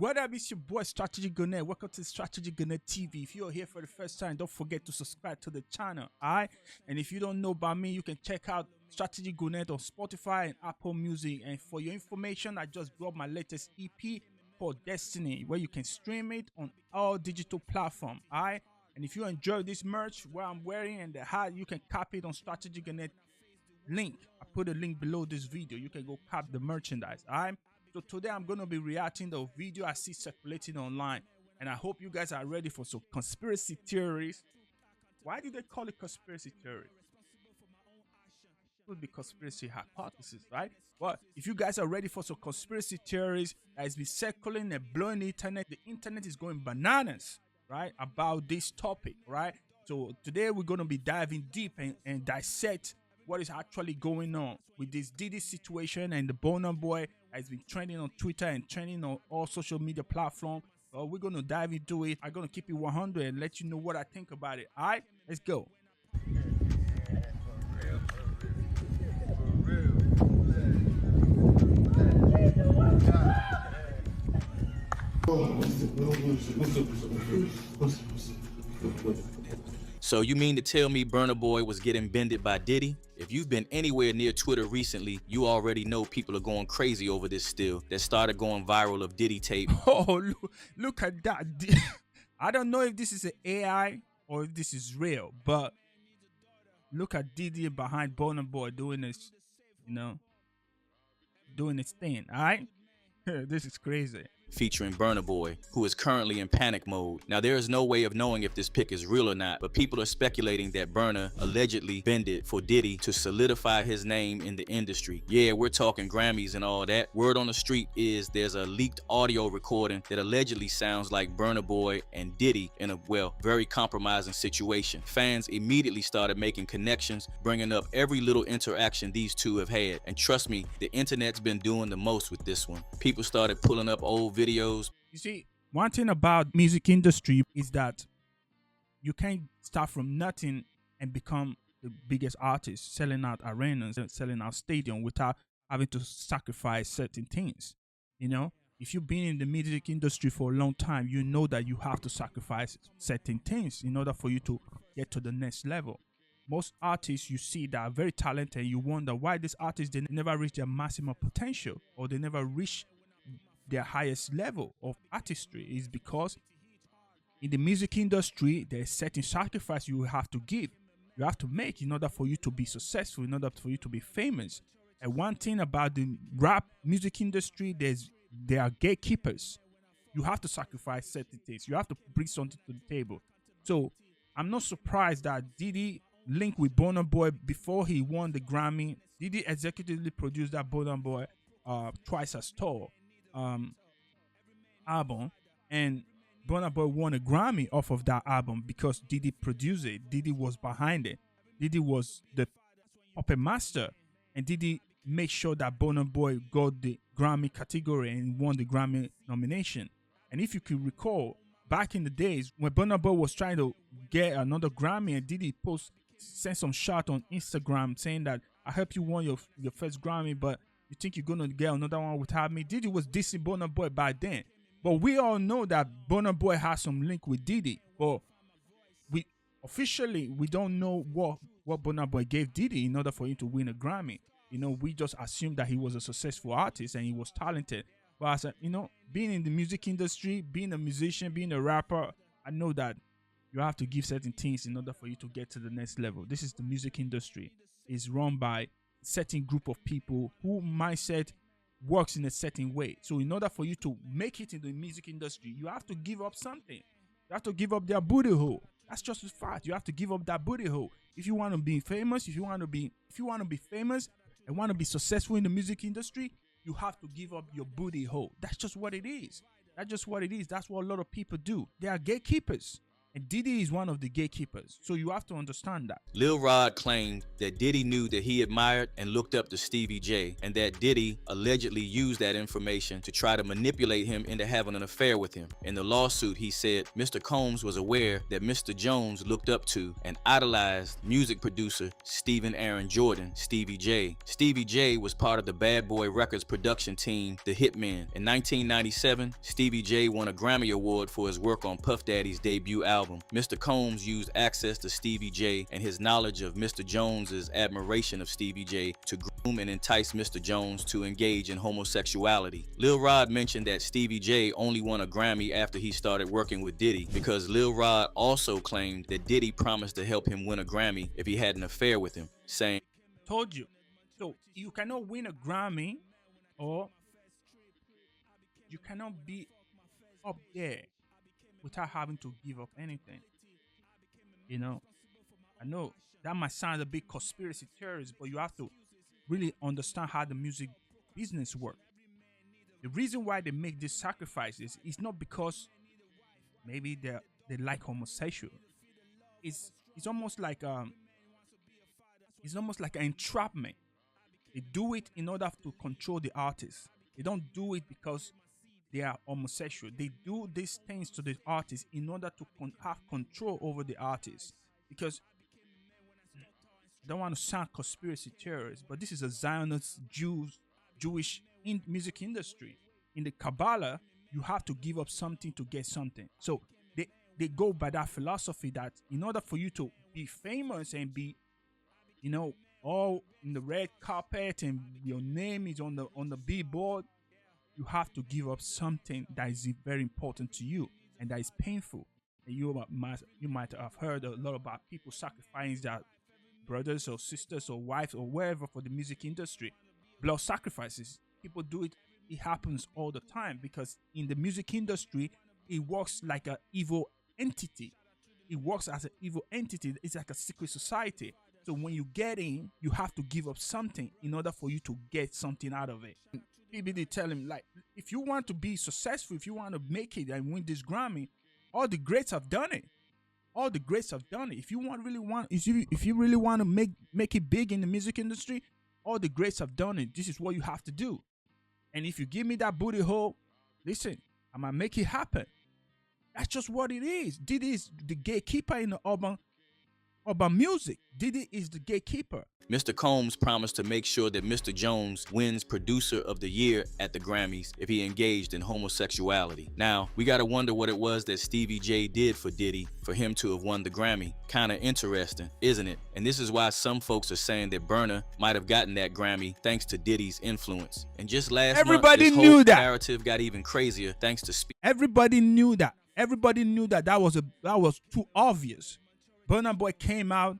What up, it's your boy Strategy GONET. Welcome to Strategy GONET TV. If you're here for the first time, don't forget to subscribe to the channel, alright? And if you don't know about me, you can check out Strategy GONET on Spotify and Apple Music. And for your information, I just dropped my latest EP called Destiny, where you can stream it on all digital platforms, alright? And if you enjoy this merch, what I'm wearing and the hat, you can copy it on Strategy GONET link. I put a link below this video. You can go cop the merchandise, alright? So today I'm going to be reacting to a video I see circulating online, and I hope you guys are ready for some conspiracy theories. Why do they call it conspiracy theory? It would be conspiracy hypothesis, right? Well, if you guys are ready for some conspiracy theories that has been circulating and blowing the internet is going bananas, right, about this topic, right? So today we're going to be diving deep and dissect what is actually going on with this Diddy situation and the Burna boy has been trending on Twitter and trending on all social media platforms. So we're going to dive into it. I'm going to keep it 100 and let you know what I think about it. All right, let's go. So you mean to tell me Burna Boy was getting bended by Diddy? If you've been anywhere near Twitter recently, you already know people are going crazy over this still that started going viral of Diddy tape. Oh, look at that. I don't know if this is an AI or if this is real, but look at Diddy behind Burna Boy doing this, doing its thing, all right? This is crazy. Featuring Burna Boy, who is currently in panic mode. Now there is no way of knowing if this pic is real or not, but people are speculating that Burna allegedly bended for Diddy to solidify his name in the industry. Yeah, we're talking Grammys and all that. Word on the street is there's a leaked audio recording that allegedly sounds like Burna Boy and Diddy in a, well, very compromising situation. Fans immediately started making connections, bringing up every little interaction these two have had. And trust me, the internet's been doing the most with this one. People started pulling up old videos. You see, one thing about music industry is that you can't start from nothing and become the biggest artist, selling out arenas and selling out stadium without having to sacrifice certain things. You know, if you've been in the music industry for a long time, you know that you have to sacrifice certain things in order for you to get to the next level. Most artists you see that are very talented, you wonder why these artists, they never reach their maximum potential or they never reach their highest level of artistry. Is because in the music industry there's certain sacrifice you have to give, you have to make in order for you to be successful, in order for you to be famous. And one thing about the rap music industry, there are gatekeepers. You have to sacrifice certain things, you have to bring something to the table. So I'm not surprised that Diddy linked with Burna Boy before he won the Grammy. Diddy executively produced that Burna Boy Twice as Tall album, and Burna Boy won a Grammy off of that album because Diddy produced it. Diddy was behind it. Diddy was the puppet master, and Diddy made sure that Burna Boy got the Grammy category and won the Grammy nomination. And if you could recall, back in the days when Burna Boy was trying to get another Grammy, and Diddy sent some shot on Instagram saying that I helped you won your first Grammy, but you think you're gonna get another one without me? Diddy was dissing Burna Boy by then. But we all know that Burna Boy has some link with Diddy. But we don't know what Burna Boy gave Diddy in order for him to win a Grammy. You know, we just assumed that he was a successful artist and he was talented. But as a, being in the music industry, being a musician, being a rapper, I know that you have to give certain things in order for you to get to the next level. This is the music industry. It's run by certain group of people who mindset works in a certain way. So in order for you to make it in the music industry, you have to give up something. You have to give up their booty hole. That's just a fact. You have to give up that booty hole if you want to be famous. If you want to be famous and want to be successful in the music industry, you have to give up your booty hole. That's just what it is. That's just what it is. That's what a lot of people do. They are gatekeepers. And Diddy is one of the gatekeepers. So you have to understand that. Lil Rod claimed that Diddy knew that he admired and looked up to Stevie J, and that Diddy allegedly used that information to try to manipulate him into having an affair with him. In the lawsuit, he said Mr. Combs was aware that Mr. Jones looked up to and idolized music producer Stephen Aaron Jordan, Stevie J. Stevie J was part of the Bad Boy Records production team, The Hitmen. In 1997, Stevie J won a Grammy Award for his work on Puff Daddy's debut album. Mr. Combs used access to Stevie J and his knowledge of Mr. Jones's admiration of Stevie J to groom and entice Mr. Jones to engage in homosexuality. Lil Rod mentioned that Stevie J only won a Grammy after he started working with Diddy, because Lil Rod also claimed that Diddy promised to help him win a Grammy if he had an affair with him, saying, I told you. So you cannot win a Grammy, or you cannot be up there without having to give up anything. You know, I know that might sound a bit conspiracy theorist, but you have to really understand how the music business works. The reason why they make these sacrifices is not because maybe they like homosexual. It's almost like an entrapment. They do it in order to control the artist. They don't do it because they are homosexual. They do these things to the artist in order to have control over the artist. Because I don't want to sound conspiracy theorist, but this is a Zionist Jewish music industry. In the Kabbalah, you have to give up something to get something. So they go by that philosophy that in order for you to be famous and be, all in the red carpet and your name is on the billboard, you have to give up something that is very important to you and that is painful. And you might have heard a lot about people sacrificing their brothers or sisters or wives or wherever for the music industry. Blood sacrifices. People do it. It happens all the time because in the music industry, it works like an evil entity. It works as an evil entity. It's like a secret society. So when you get in, you have to give up something in order for you to get something out of it. PBD tell him, like, if you want to be successful, if you want to make it and win this Grammy, all the greats have done it. All the greats have done it. If you really want to make it big in the music industry, all the greats have done it. This is what you have to do. And if you give me that booty hole, listen, I'm gonna make it happen. That's just what it is. Diddy is the gatekeeper in the urban music. Diddy is the gatekeeper. Mr. Combs promised to make sure that Mr. Jones wins Producer of the Year at the Grammys if he engaged in homosexuality. Now, we gotta wonder what it was that Stevie J did for Diddy for him to have won the Grammy. Kinda interesting, isn't it? And this is why some folks are saying that Burna might have gotten that Grammy thanks to Diddy's influence. And just last month, this whole narrative got even crazier thanks to Everybody knew that. Everybody knew that was too obvious. Burna Boy came out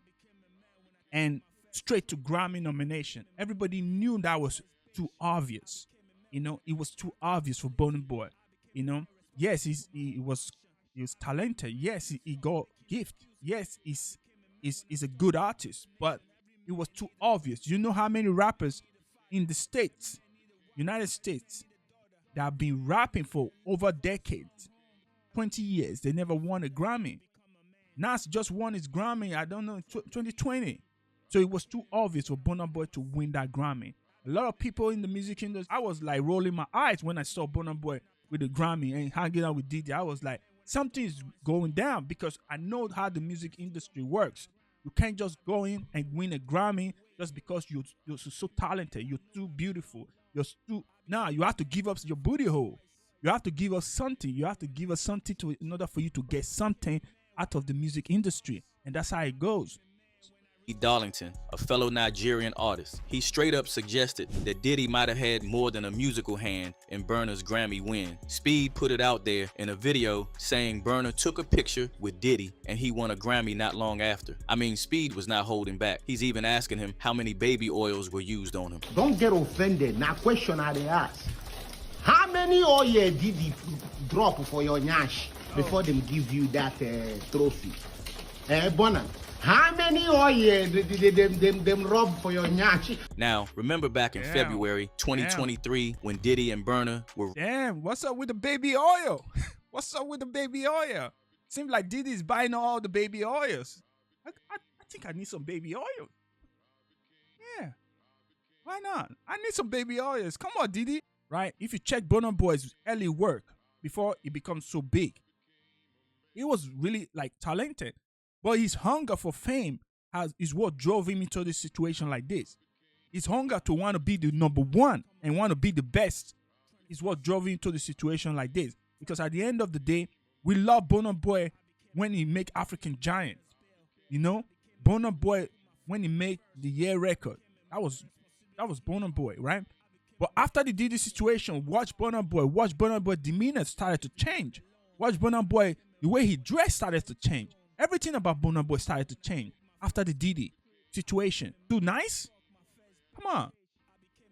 and straight to Grammy nomination. Everybody knew that was too obvious. It was too obvious for Burna Boy. Yes, he was talented. Yes, he got gift. Yes, he's a good artist. But it was too obvious. You know how many rappers in the States, United States, that have been rapping for over decades, 20 years, they never won a Grammy. Nas just won his Grammy, 2020. So it was too obvious for Burna Boy to win that Grammy. A lot of people in the music industry, I was like rolling my eyes when I saw Burna Boy with the Grammy and hanging out with Diddy. I was like, something is going down because I know how the music industry works. You can't just go in and win a Grammy just because you're so talented. You're too beautiful. Now you have to give up your booty hole. You have to give us something. You have to give us something in order for you to get something out of the music industry. And that's how it goes. Darlington, a fellow Nigerian artist. He straight up suggested that Diddy might have had more than a musical hand in Burna's Grammy win. Speed put it out there in a video saying Burna took a picture with Diddy and he won a Grammy not long after. I mean, Speed was not holding back. He's even asking him how many baby oils were used on him. Don't get offended. Now question I ask. How many oil did he drop for your nyash before them give you that trophy? Burna. How many oil them rob for your nyash? Now, remember back in February 2023 when Diddy and Burna were... Damn, what's up with the baby oil? What's up with the baby oil? Seems like Diddy is buying all the baby oils. I think I need some baby oil. Yeah. Why not? I need some baby oils. Come on, Diddy. Right? If you check Burna Boy's early work before he becomes so big, he was really like talented. But his hunger for fame is what drove him into this situation like this. His hunger to want to be the number one and want to be the best is what drove him into the situation like this. Because at the end of the day, we love Burna Boy when he make African Giant. You know, Burna Boy when he made the Year record, that was Burna Boy, right? But after the Diddy situation, watch Burna Boy demeanor started to change. Watch Burna Boy, the way he dressed started to change. Everything about Burna Boy started to change after the Diddy situation. Too nice? Come on.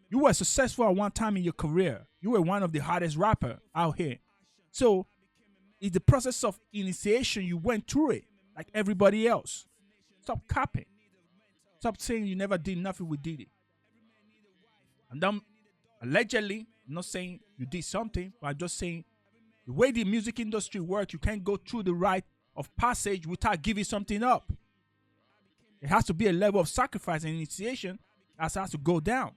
You were successful at one time in your career. You were one of the hottest rapper out here. So, it's the process of initiation. You went through it like everybody else. Stop capping. Stop saying you never did nothing with Diddy. And then, allegedly, I'm not saying you did something, but I'm just saying the way the music industry works, you can't go through the rite of passage without giving something up. There has to be a level of sacrifice and initiation that has to go down.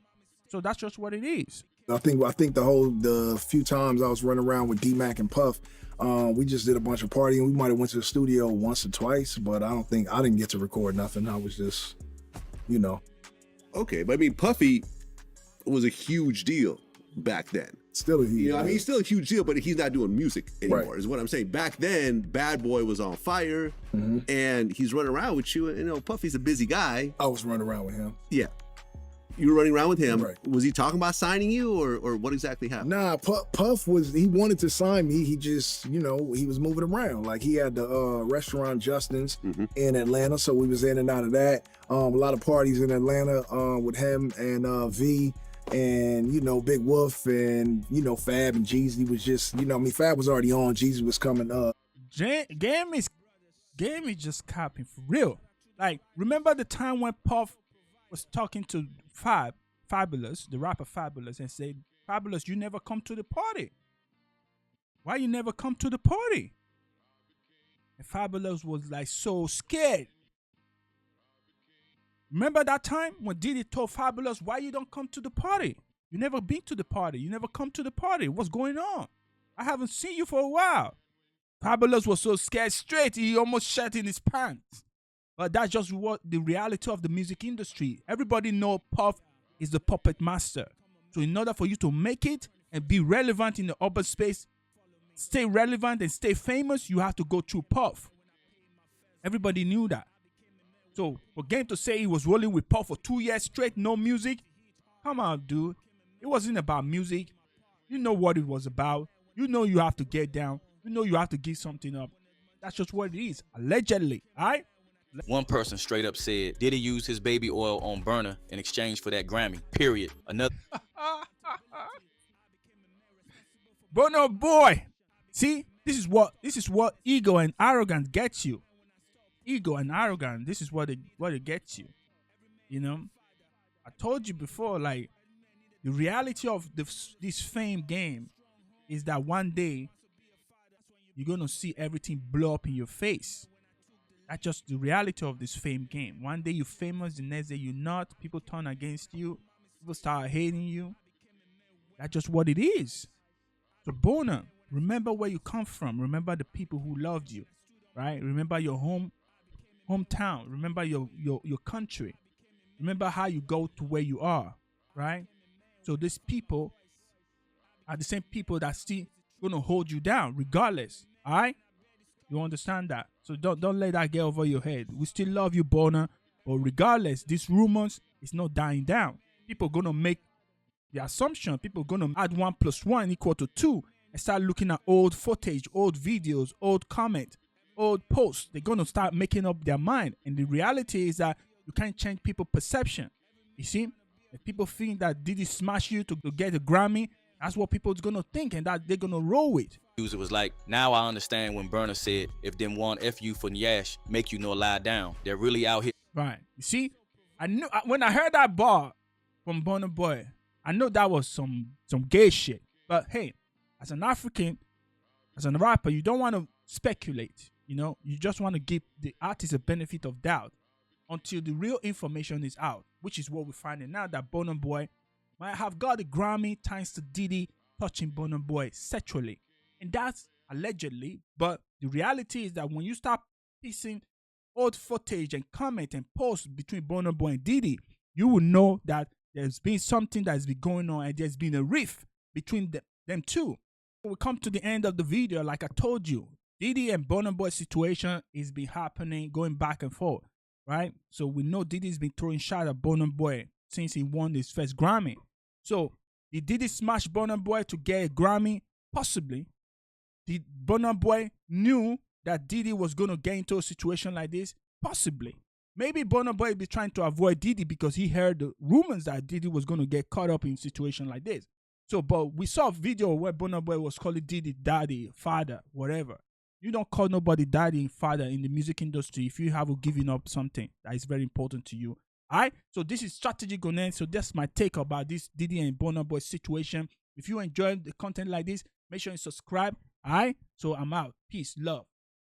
So that's just what it is. I think the few times I was running around with D-Mac and Puff, we just did a bunch of partying. We might have went to the studio once or twice, but I didn't get to record nothing. I was just, you know. Okay, but I mean, Puffy was a huge deal back then. Still a huge deal. I mean, he's still a huge deal, but he's not doing music anymore, Right. is what I'm saying. Back then, Bad Boy was on fire, and he's running around with you. And, you know, Puffy's a busy guy. I was running around with him. Yeah. You were running around with him. Right. Was he talking about signing you, or what exactly happened? Nah, Puff he wanted to sign me. He just, you know, he was moving around. Like he had the restaurant Justin's in Atlanta, so we was in and out of that. A lot of parties in Atlanta with him and V and, you know, Big Wolf and, you know, Fab and Jeezy was just, you know, I mean, Fab was already on. Jeezy was coming up. Game is just capping for real. Like, remember the time when Puff was talking to Fabulous, the rapper Fabulous, and said, Fabulous, you never come to the party. Why you never come to the party? And Fabulous was like so scared. Remember that time when Diddy told Fabulous, why you don't come to the party? You never been to the party. You never come to the party. What's going on? I haven't seen you for a while. Fabulous was so scared straight, he almost shat in his pants. But that's just what the reality of the music industry. Everybody know Puff is the puppet master. So in order for you to make it and be relevant in the urban space, stay relevant and stay famous, you have to go through Puff. Everybody knew that. So for Game to say he was rolling with Puff for 2 years straight, no music, come on, dude. It wasn't about music. You know what it was about. You know you have to get down. You know you have to give something up. That's just what it is. Allegedly, all right? One person straight up said Diddy used his baby oil on Burna in exchange for that Grammy. Period. Another Burna Boy. See, this is what ego and arrogance gets you. Ego and arrogance. This is what it gets you. You know, I told you before, like the reality of this fame game is that one day you're gonna see everything blow up in your face. That's just the reality of this fame game. One day you're famous, the next day you're not. People turn against you. People start hating you. That's just what it is. So Burna, remember where you come from. Remember the people who loved you, right? Remember your hometown. Remember your country. Remember how you go to where you are, right? So these people are the same people that still gonna hold you down regardless, all right? You understand that? So don't let that get over your head. We still love you, Burna, but regardless, these rumors is not dying down. People gonna make the assumption. People gonna add 1 + 1 = 2 and start looking at old footage, old videos, old comments, old posts. They're gonna start making up their mind. And the reality is that you can't change people's perception. You see, if people think that Diddy smashed you to get a Grammy, that's what people's gonna think, and that they're gonna roll with. it was like, now I understand when Burna said, if them want F you for Nyash, make you no lie down. They're really out here. Right. You see, I knew when I heard that bar from Burna Boy, I know that was some gay shit. But hey, as an African, as a rapper, you don't want to speculate. You know, you just want to give the artist a benefit of doubt until the real information is out, which is what we're finding now, that Burna Boy might have got a Grammy thanks to Diddy touching Burna Boy sexually. And that's allegedly, but the reality is that when you start piecing old footage and comment and posts between Burna Boy and Diddy, you will know that there's been something that's been going on and there's been a rift between them two. We come to the end of the video. Like I told you, Diddy and Burna Boy situation is been happening, going back and forth, right? So we know Diddy's been throwing shots at Burna Boy since he won his first Grammy. So did Diddy smash Burna Boy to get a Grammy? Possibly. Did Burna Boy knew that Diddy was going to get into a situation like this? Possibly. Maybe Burna Boy be trying to avoid Diddy because he heard the rumors that Diddy was going to get caught up in a situation like this. So, but we saw a video where Burna Boy was calling Diddy daddy, father, whatever. You don't call nobody daddy and father in the music industry if you haven't given up something that is very important to you. Alright, so this is Strategy GONET. So that's my take about this Diddy and Burna Boy situation. If you enjoy the content like this, make sure you subscribe. Alright, so I'm out. Peace, love.